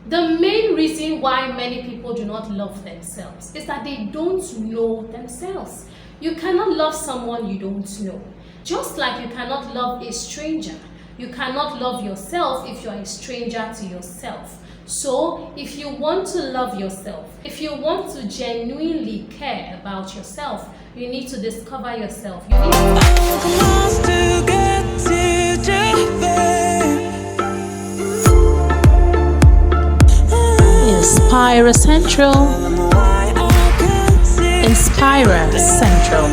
The main reason why many people do not love themselves is that they don't know themselves. You cannot love someone you don't know. Just like you cannot love a stranger, you cannot love yourself if you are a stranger to yourself. So, if you want to love yourself, if you want to genuinely care about yourself, you need to discover yourself. You Inspire Central. Inspire Central.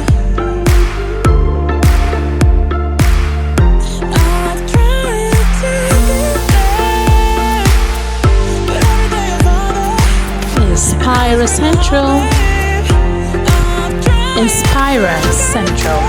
Inspire Central. Inspire Central.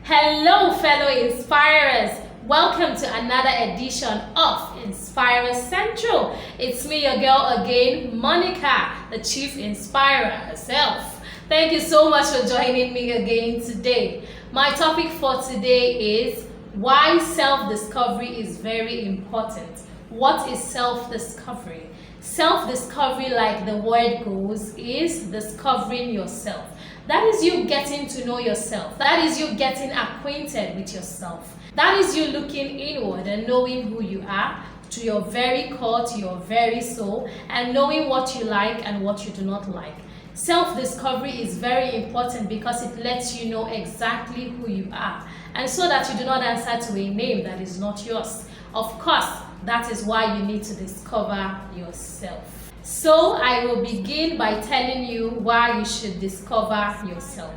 Hello, fellow inspirers. Welcome to another edition of Inspire Central. It's me, your girl again, Monica, the chief inspirer herself. Thank you so much for joining me again today. My topic for today is why self-discovery is very important. What is self-discovery? Self-discovery, like the word goes, is discovering yourself. That is you getting to know yourself. That is you getting acquainted with yourself. That is you looking inward and knowing who you are, to your very core, to your very soul, and knowing what you like and what you do not like. Self-discovery is very important because it lets you know exactly who you are, and so that you do not answer to a name that is not yours. Of course, that is why you need to discover yourself. So I will begin by telling you why you should discover yourself.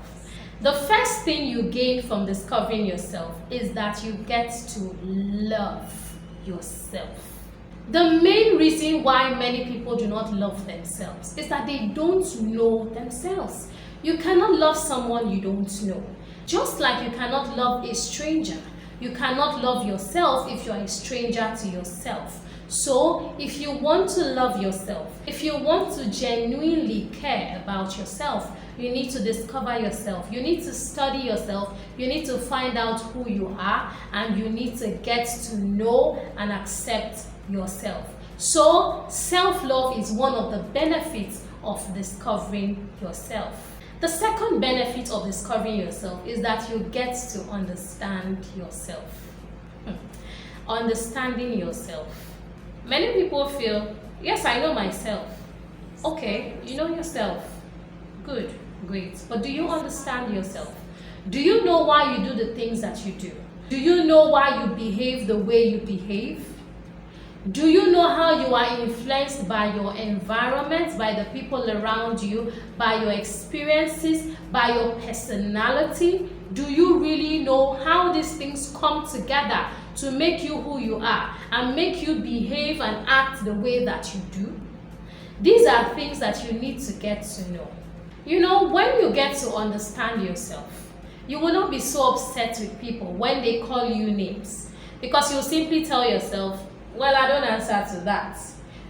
The first thing you gain from discovering yourself is that you get to love yourself. The main reason why many people do not love themselves is that they don't know themselves. You cannot love someone you don't know. Just like you cannot love a stranger, you cannot love yourself if you are a stranger to yourself. So, if you want to love yourself, if you want to genuinely care about yourself, you need to discover yourself. You need to study yourself. You need to find out who you are, and you need to get to know and accept yourself. So, self-love is one of the benefits of discovering yourself. The second benefit of discovering yourself is that you get to understand yourself. Understanding yourself. Many people feel, yes, I know myself. Okay, you know yourself. Good, great. But do you understand yourself? Do you know why you do the things that you do? Do you know why you behave the way you behave? Do you know how you are influenced by your environment, by the people around you, by your experiences, by your personality? Do you really know how these things come together to make you who you are and make you behave and act the way that you do? These are things that you need to get to know. You know, when you get to understand yourself, you will not be so upset with people when they call you names, because you'll simply tell yourself, well, I don't answer to that.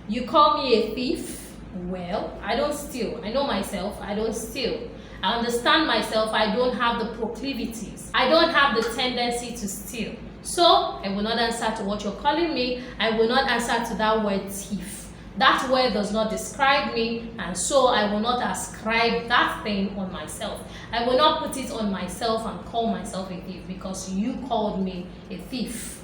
You call me a thief? Well, I don't steal. I know myself, I don't steal. I understand myself, I don't have the proclivities. I don't have the tendency to steal. So, I will not answer to what you're calling me. I will not answer to that word thief. That word does not describe me, and so I will not ascribe that thing on myself. I will not put it on myself and call myself a thief because you called me a thief.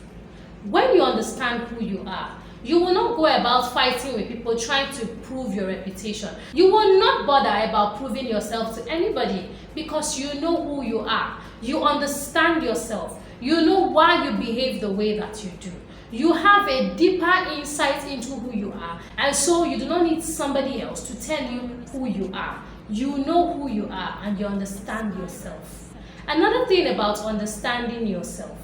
When you understand who you are, you will not go about fighting with people trying to prove your reputation. You will not bother about proving yourself to anybody because you know who you are. You understand yourself. You know why you behave the way that you do. You have a deeper insight into who you are, and so you do not need somebody else to tell you who you are. You know who you are and you understand yourself. Another thing about understanding yourself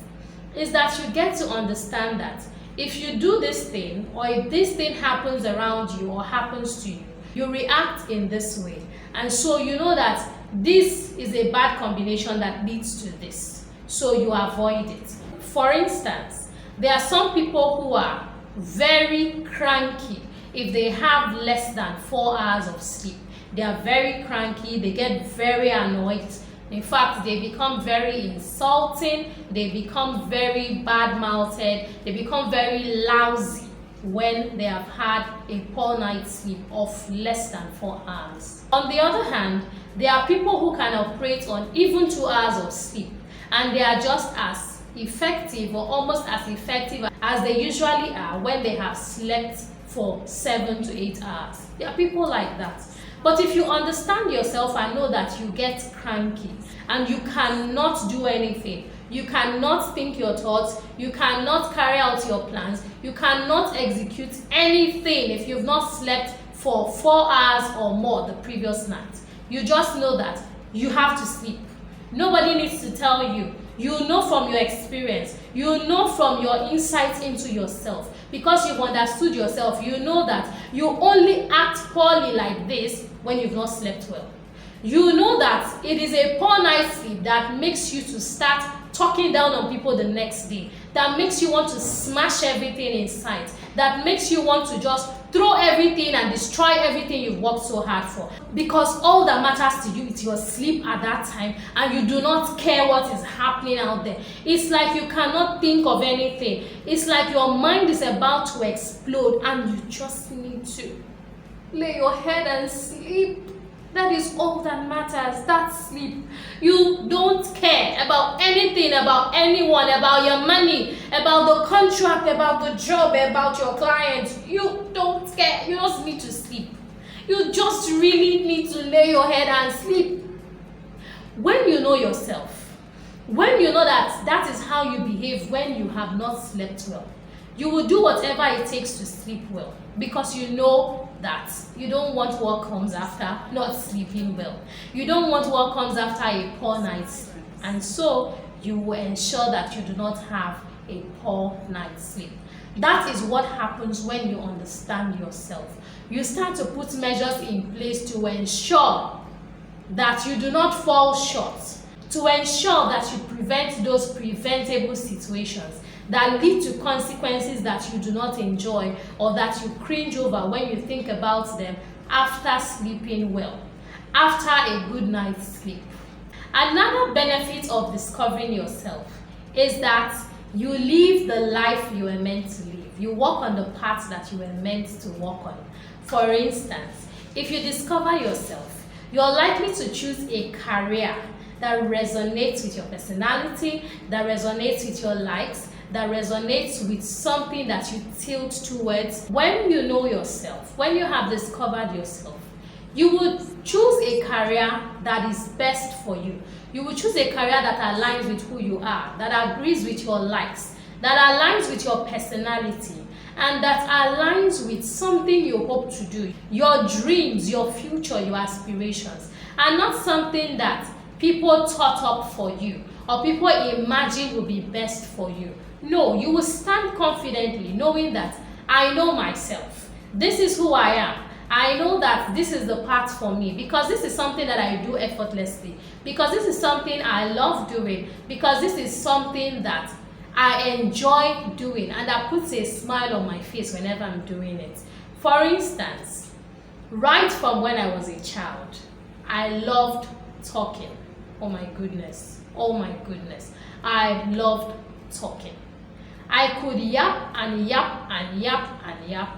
is that you get to understand that if you do this thing, or if this thing happens around you or happens to you, you react in this way. And so you know that this is a bad combination that leads to this. So you avoid it. For instance, there are some people who are very cranky if they have less than 4 hours of sleep. they are very cranky, they get very annoyed. In fact, they become very insulting, they become very bad-mouthed, they become very lousy when they have had a poor night's sleep of less than 4 hours. On the other hand, there are people who can operate on even 2 hours of sleep, and they are just as effective or almost as effective as they usually are when they have slept for 7 to 8 hours. There are people like that. But if you understand yourself and know that you get cranky and you cannot do anything, you cannot think your thoughts, you cannot carry out your plans, you cannot execute anything if you've not slept for 4 hours or more the previous night. You just know that you have to sleep. Nobody needs to tell you. You know from your experience, you know from your insight into yourself, because you've understood yourself. You know that you only act poorly like this when you've not slept well. You know that it is a poor night's sleep that makes you to start talking down on people the next day, that makes you want to smash everything in sight, that makes you want to just throw everything and destroy everything you've worked so hard for, because all that matters to you is your sleep at that time, and you do not care what is happening out there. It's like you cannot think of anything. It's like your mind is about to explode and you just need to lay your head and sleep. That is all that matters. That's sleep. You don't care about anything, about anyone, about your money, about the contract, about the job, about your clients. You don't care. You just need to sleep. You just really need to lay your head and sleep. When you know yourself, when you know that that is how you behave when you have not slept well, you will do whatever it takes to sleep well, because you know that you don't want what comes after not sleeping well. You don't want what comes after a poor night's sleep. And so you will ensure that you do not have a poor night's sleep. That is what happens when you understand yourself. You start to put measures in place to ensure that you do not fall short, to ensure that you prevent those preventable situations that lead to consequences that you do not enjoy or that you cringe over when you think about them after sleeping well, after a good night's sleep. Another benefit of discovering yourself is that you live the life you were meant to live. You walk on the path that you were meant to walk on. For instance, if you discover yourself, you're likely to choose a career that resonates with your personality, that resonates with your likes, that resonates with something that you tilt towards. When you know yourself, when you have discovered yourself, you would choose a career that is best for you. You will choose a career that aligns with who you are, that agrees with your likes, that aligns with your personality, and that aligns with something you hope to do, your dreams, your future, your aspirations, and not something that people thought up for you or people imagine will be best for you. No, you will stand confidently knowing that I know myself. This is who I am. I know that this is the path for me, because this is something that I do effortlessly, because this is something I love doing, because this is something that I enjoy doing and that puts a smile on my face whenever I'm doing it. For instance, right from when I was a child, I loved talking. Oh my goodness. Oh my goodness. I loved talking. I could yap and yap and yap and yap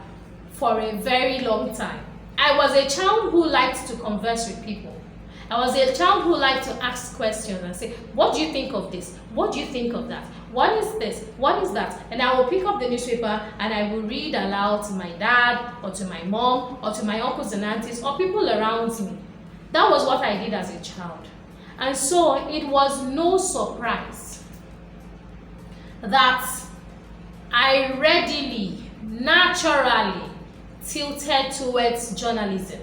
for a very long time. I was a child who liked to converse with people. I was a child who liked to ask questions and say, what do you think of this? What do you think of that? What is this? What is that? And I will pick up the newspaper and I will read aloud to my dad or to my mom or to my uncles and aunties or people around me. That was what I did as a child. And so it was no surprise that I readily, naturally tilted towards journalism.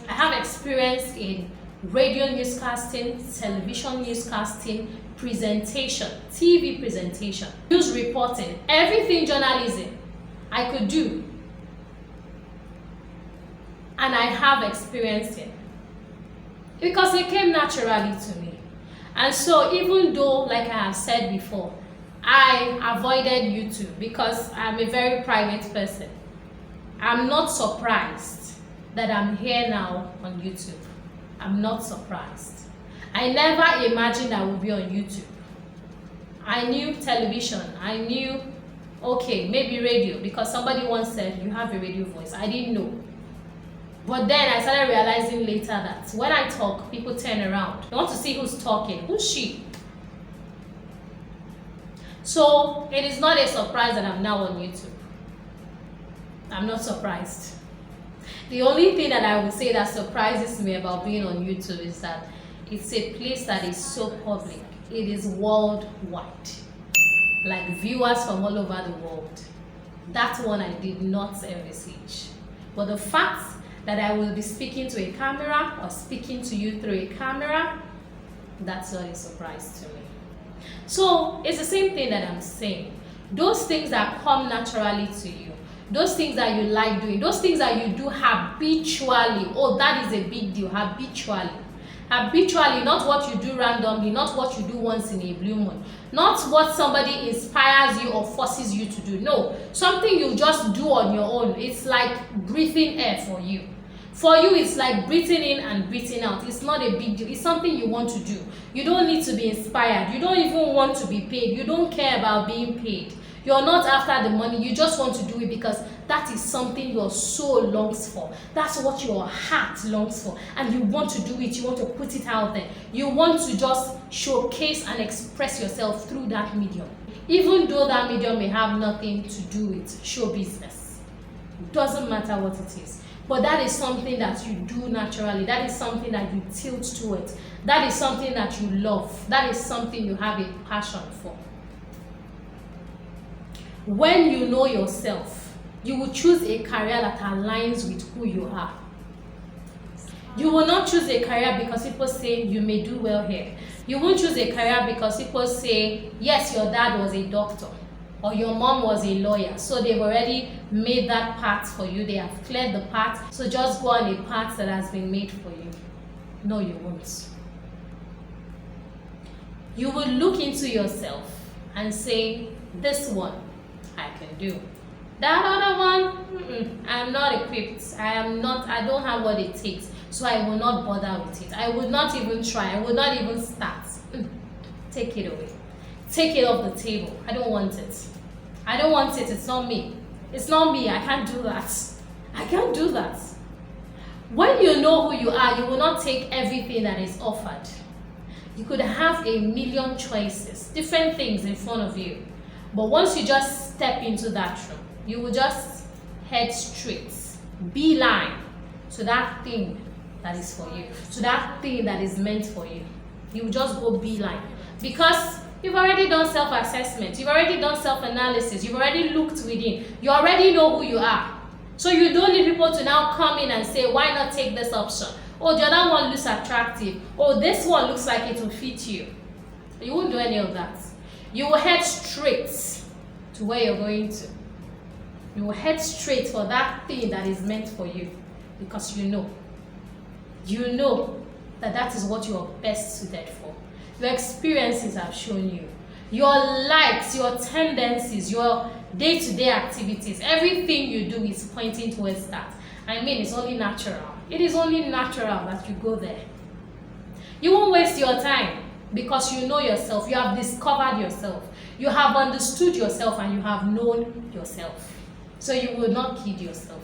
I have experience in radio newscasting, television newscasting, presentation, TV presentation, news reporting, everything journalism I could do. And I have experience in, because it came naturally to me. And so even though, like I have said before, I avoided YouTube because I'm a very private person, I'm not surprised that I'm here now on YouTube. I'm not surprised. I never imagined I would be on YouTube. I knew television. I knew, okay, maybe radio, because somebody once said you have a radio voice. I didn't know. But then I started realizing later that when I talk, people turn around. They want to see who's talking. Who's she? So it is not a surprise that I'm now on YouTube. I'm not surprised. The only thing that I would say that surprises me about being on YouTube is that it's a place that is so public. It is worldwide. Like viewers from all over the world. That one I did not envisage. But the fact that I will be speaking to a camera or speaking to you through a camera, that's not a surprise to me. So it's the same thing that I'm saying. Those things that come naturally to you, those things that you like doing, those things that you do habitually, oh, that is a big deal, habitually. Habitually, not what you do randomly, not what you do once in a blue moon, not what somebody inspires you or forces you to do. No, something you just do on your own. It's like breathing air for you. For you, it's like breathing in and breathing out. It's not a big deal. It's something you want to do. You don't need to be inspired. You don't even want to be paid. You don't care about being paid. You're not after the money. You just want to do it because that is something your soul longs for. That's what your heart longs for. And you want to do it. You want to put it out there. You want to just showcase and express yourself through that medium. Even though that medium may have nothing to do with show business. It doesn't matter what it is. But that is something that you do naturally. That is something that you tilt towards. That is something that you love. That is something you have a passion for. When you know yourself, you will choose a career that aligns with who you are. You will not choose a career because people say you may do well here. You won't choose a career because people say, yes, your dad was a doctor or your mom was a lawyer. So they've already made that path for you. They have cleared the path. So just go on a path that has been made for you. No, you won't. You will look into yourself and say, this one I can do. That other one, I'm not equipped. I don't have what it takes. So I will not bother with it. I would not even try. I would not even start. Take it away. Take it off the table. I don't want it. I don't want it. It's not me. It's not me. I can't do that. I can't do that. When you know who you are, you will not take everything that is offered. You could have a million choices, different things in front of you. But once you just step into that room, you will just head straight, beeline to that thing that is for you, to that thing that is meant for you. You will just go beeline because you've already done self-assessment, you've already done self-analysis, you've already looked within, you already know who you are. So you don't need people to now come in and say, why not take this option? Oh, the other one looks attractive. Oh, this one looks like it will fit you. You won't do any of that. You will head straight to where you're going to. You will head straight for that thing that is meant for you because you know that that is what you are best suited for. Your experiences have shown you. Your likes, your tendencies, your day-to-day activities, everything you do is pointing towards that. I mean, it's only natural. It is only natural that you go there. You won't waste your time because you know yourself. You have discovered yourself. You have understood yourself and you have known yourself. So you will not kid yourself.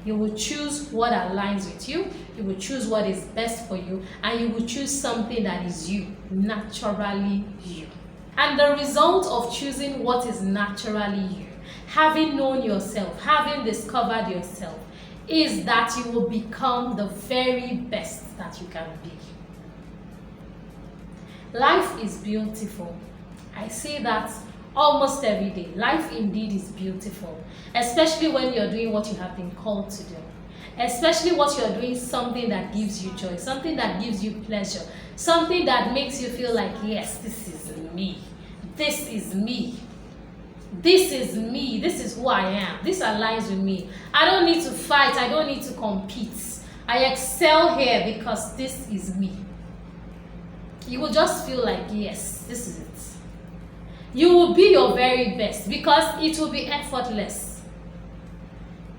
You will choose what aligns with you. You will choose what is best for you. And you will choose something that is you, naturally you. And the result of choosing what is naturally you, having known yourself, having discovered yourself, is that you will become the very best that you can be. Life is beautiful. I say that almost every day. Life indeed is beautiful, especially when you're doing what you have been called to do. Especially what you're doing, something that gives you joy, something that gives you pleasure, something that makes you feel like, yes, this is me. This is me. This is me. This is who I am. This aligns with me. I don't need to fight. I don't need to compete. I excel here because this is me. You will just feel like, yes, this is it. You will be your very best because it will be effortless.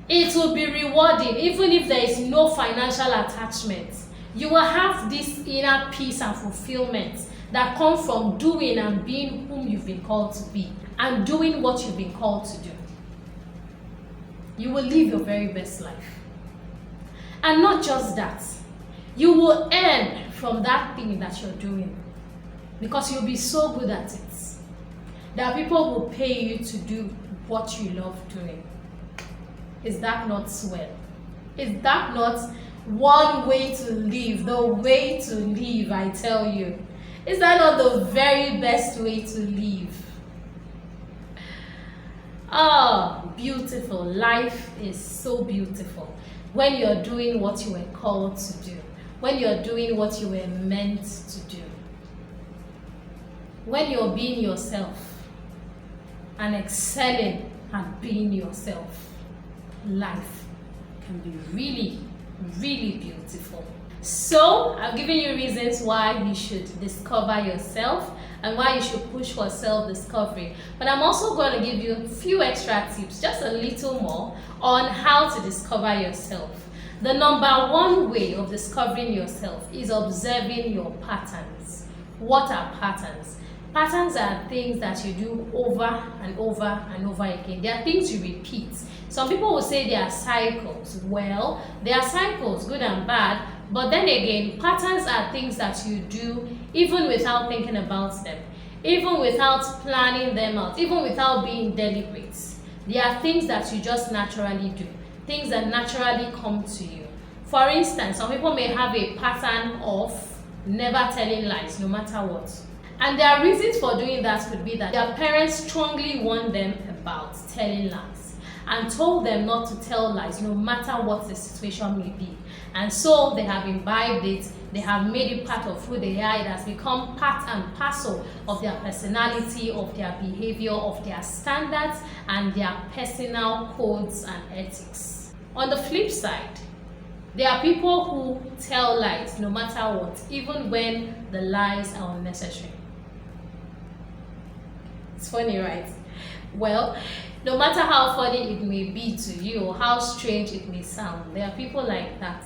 It will be rewarding even if there is no financial attachment. You will have this inner peace and fulfillment that come from doing and being whom you've been called to be and doing what you've been called to do. You will live your very best life. And not just that, you will earn from that thing that you're doing because you'll be so good at it that people will pay you to do what you love doing. Is that not swell? Is that not one way to live? The way to live, I tell you. Is that not the very best way to live? Oh, beautiful. Life is so beautiful when you're doing what you were called to do, when you're doing what you were meant to do, when you're being yourself and excelling at being yourself. Life can be really, really beautiful. So I've given you reasons why you should discover yourself and why you should push for self-discovery. But I'm also going to give you a few extra tips, just a little more, on how to discover yourself. The number one way of discovering yourself is observing your patterns. What are patterns? Patterns are things that you do over and over and over again. They are things you repeat. Some people will say they are cycles. Well, they are cycles, good and bad. But then again, patterns are things that you do even without thinking about them, even without planning them out, even without being deliberate. They are things that you just naturally do, things that naturally come to you. For instance, some people may have a pattern of never telling lies, no matter what. And their reasons for doing that could be that their parents strongly warned them about telling lies and told them not to tell lies no matter what the situation may be. And so they have imbibed it, they have made it part of who they are. It has become part and parcel of their personality, of their behavior, of their standards, and their personal codes and ethics. On the flip side, there are people who tell lies no matter what, even when the lies are unnecessary. It's funny, right? Well, no matter how funny it may be to you or how strange it may sound, there are people like that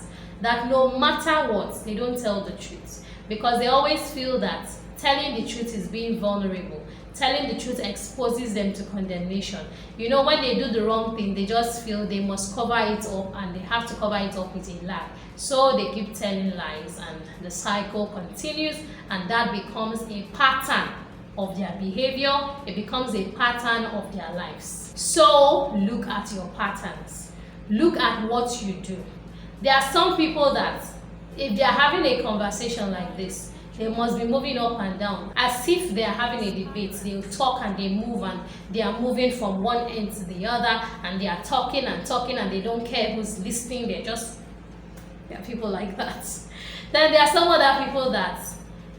no matter what, they don't tell the truth because they always feel that telling the truth is being vulnerable. Telling the truth exposes them to condemnation. You know, when they do the wrong thing, they just feel they must cover it up and they have to cover it up with a lie. So they keep telling lies and the cycle continues, and that becomes a pattern of their behavior. It becomes a pattern of their lives. So look at your patterns. Look at what you do. There are some people that if they are having a conversation like this, they must be moving up and down as if they are having a debate. They talk and they move and they are moving from one end to the other and they are talking and talking and they don't care who's listening. There are people like that. Then there are some other people that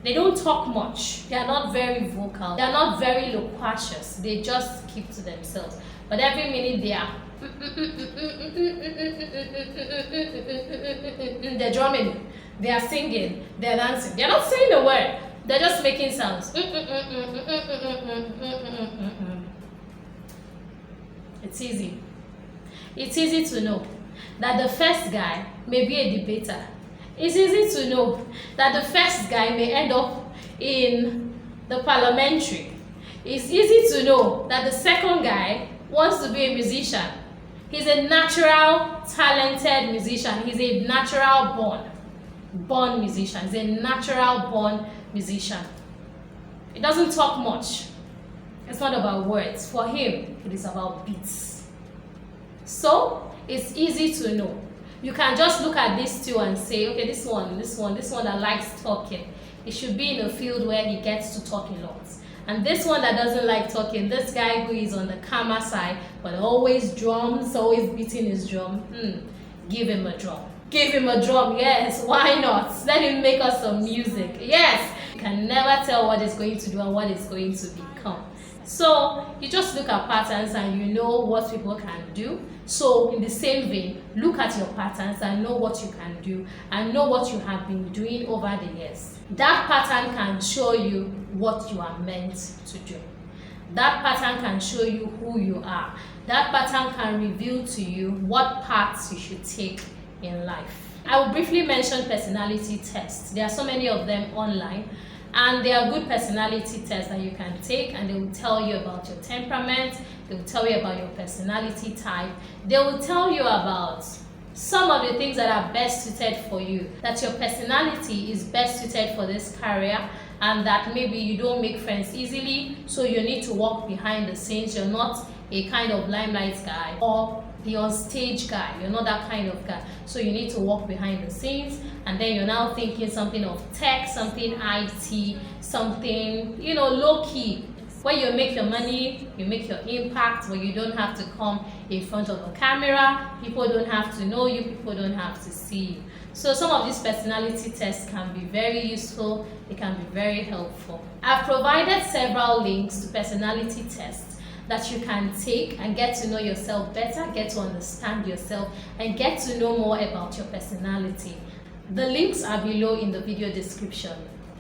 they don't talk much. They are not very vocal. They are not very loquacious. They just keep to themselves. But every minute they are they're drumming, they are singing, they're dancing. They're not saying a word. They're just making sounds. It's easy. It's easy to know that the first guy may be a debater. It's easy to know that the first guy may end up in the parliamentary. It's easy to know that the second guy wants to be a musician. He's a natural, talented musician. He's a natural born musician. He's a natural born musician. He doesn't talk much. It's not about words. For him, it is about beats. So, it's easy to know. You can just look at these two and say, okay, this one that likes talking, he should be in a field where he gets to talk a lot. And this one that doesn't like talking, this guy who is on the calmer side, but always drums, always beating his drum, give him a drum. Give him a drum, yes, why not? Let him make us some music, yes. You can never tell what it's going to do and what it's going to become. So you just look at patterns and you know what people can do. So in the same vein, look at your patterns and know what you can do and know what you have been doing over the years. That pattern can show you what you are meant to do. That pattern can show you who you are. That pattern can reveal to you what paths you should take in life. I will briefly mention personality tests. There are so many of them online, and they are good personality tests that you can take, and they will tell you about your temperament, they will tell you about your personality type, they will tell you about some of the things that are best suited for you, that your personality is best suited for this career, and that maybe you don't make friends easily, so you need to walk behind the scenes. You're not a kind of limelight guy or the on stage guy. You're not that kind of guy, so you need to walk behind the scenes. And then you're now thinking something of tech, something IT, something, you know, low-key, where you make your money, you make your impact, where you don't have to come in front of a camera, people don't have to know you, people don't have to see you. So some of these personality tests can be very useful, they can be very helpful. I've provided several links to personality tests that you can take and get to know yourself better, get to understand yourself, and get to know more about your personality. The links are below in the video description.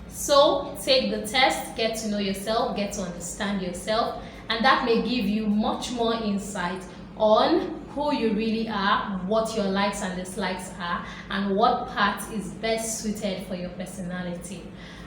So take the test, get to know yourself, get to understand yourself, and that may give you much more insight on who you really are, what your likes and dislikes are, and what part is best suited for your personality.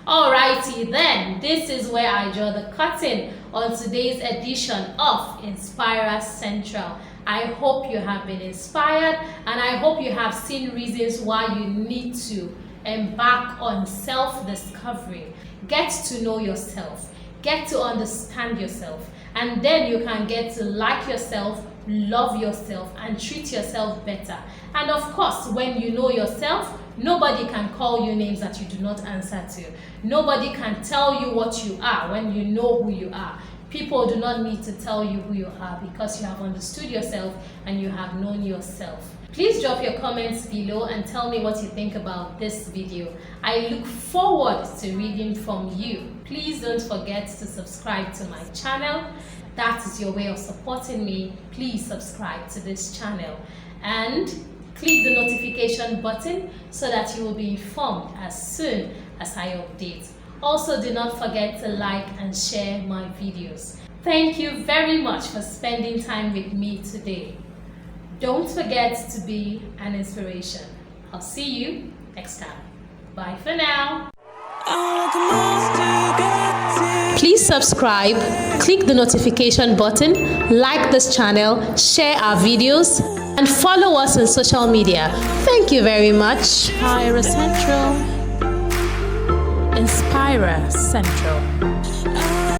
Alrighty then, this is where I draw the curtain on today's edition of Inspirer Central. I hope you have been inspired, and I hope you have seen reasons why you need to embark on self-discovery. Get to know yourself, get to understand yourself, and then you can get to like yourself, love yourself, and treat yourself better. And of course, when you know yourself, nobody can call you names that you do not answer to. Nobody can tell you what you are when you know who you are. People do not need to tell you who you are because you have understood yourself and you have known yourself. Please drop your comments below and tell me what you think about this video. I look forward to reading from you. Please don't forget to subscribe to my channel. That is your way of supporting me. Please subscribe to this channel and click the notification button so that you will be informed as soon as I update. Also, do not forget to like and share my videos. Thank you very much for spending time with me today. Don't forget to be an inspiration. I'll see you next time. Bye for now. Please subscribe, click the notification button, like this channel, share our videos, and follow us on social media. Thank you very much. Inspirer Central. Inspirer Central.